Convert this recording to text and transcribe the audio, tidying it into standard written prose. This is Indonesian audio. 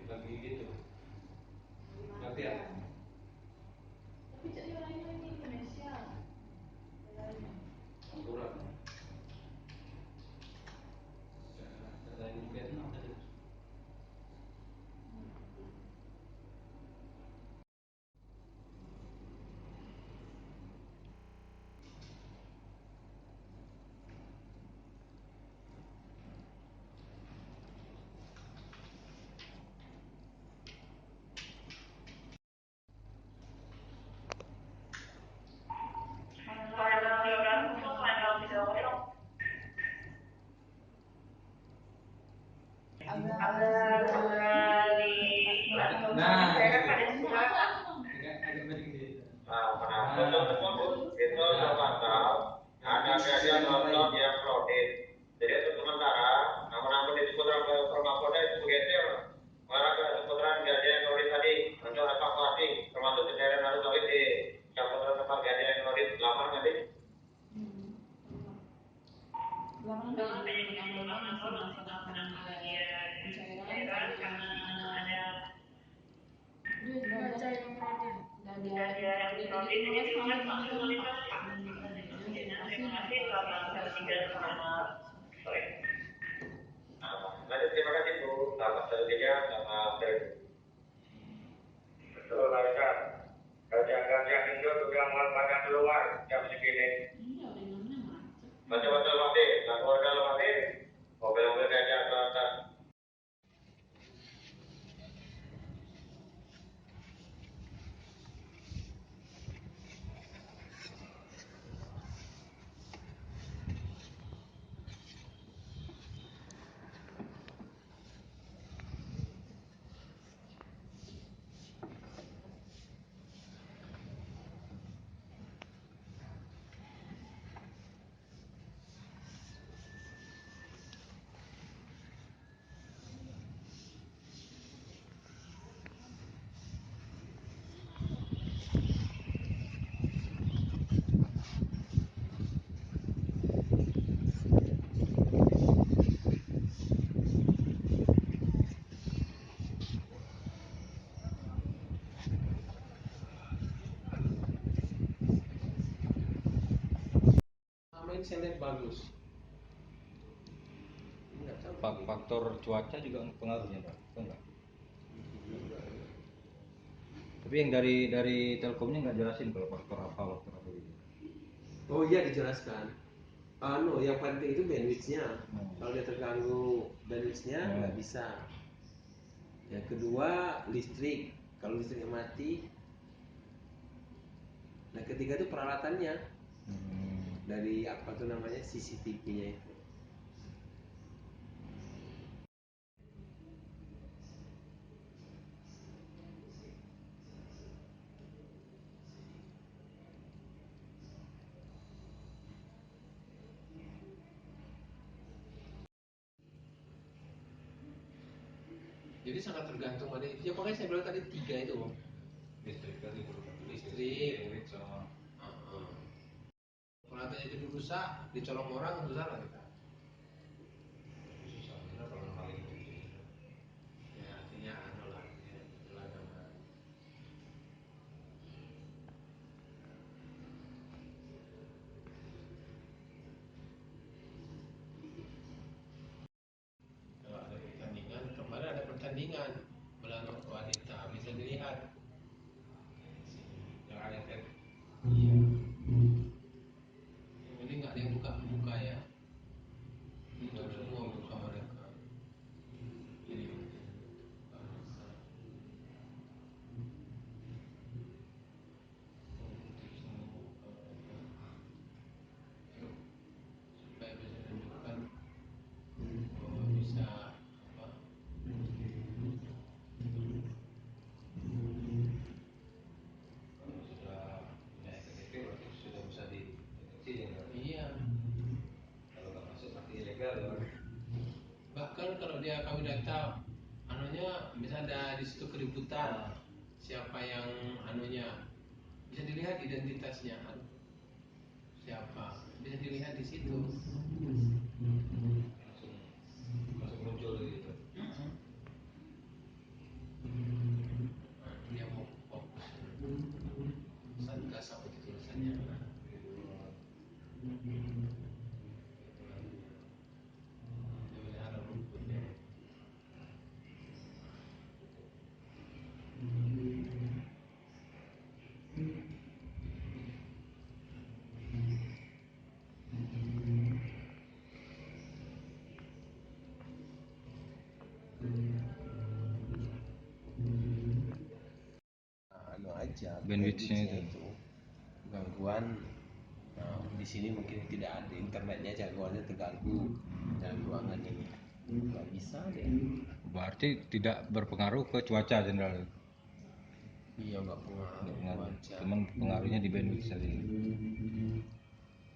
Lagi gitu latihan. Tapi cak orang ini Indonesia. Aturan. Cara ini Vietnam tadi. Nah, untuk tersebut itu terpantau ada kejadian longsor yang krodit. Jadi untuk sementara, namun di seputaran Purwakarta itu begitu mengarah ke seputaran kejadian krodit tadi untuk evakuasi, termasuk di daerah Naru Sawit di seputaran tempat kejadian krodit lama nanti. Lanjut, terima kasih Bu. Selamat bekerja, selamat bekerja. Betul, lancar. Gajah-gajah Indo sudah mulai pada keluar jam segini. Betul-betul Pak, dan keluarga Pak, mobil-mobil gajah ke atas. Saya lihat bagus. Faktor cuaca juga pengaruhnya Pak, enggak? Tapi yang dari Telkomnya nggak jelasin kalau faktor apa itu. Oh iya, dijelaskan. Yang penting itu bandwidth-nya. Kalau dia terganggu bandwidth-nya nggak bisa. Yang kedua listrik. Kalau listriknya mati. Nah, ketiga itu peralatannya. Dari apa tuh namanya, CCTV-nya itu. Jadi sangat tergantung pada itu. Ya makanya saya bilang tadi 3 itu, Bang. Listrik sama peralatannya itu rusak, dicolong orang, itu salah kita. Ya artinya lah, kalau ada pertandingan, kemarin ada pertandingan melawan wanita, bisa dilihat yang ada iya. Ini nggak ada yang buka ya, tutup semua muka mereka. Jadi supaya bisa menunjukkan Bahkan kalau dia kami data anunya bisa ada di situ keributan siapa yang anunya bisa dilihat identitasnya siapa bisa dilihat di situ. Langsung muncul gitu. Dia mau fokus satgas apa itu tulisannya. Dia melihara rumputnya. Anu aja Bandwidth-nya itu gangguan. Nah, di sini mungkin tidak ada internetnya, jagoannya terganggu dalam ruangan ini nggak bisa deh. Berarti tidak berpengaruh ke cuaca jenderal. Iya nggak pengaruh cuaca. Cuman pengaruhnya di bandwidth saja.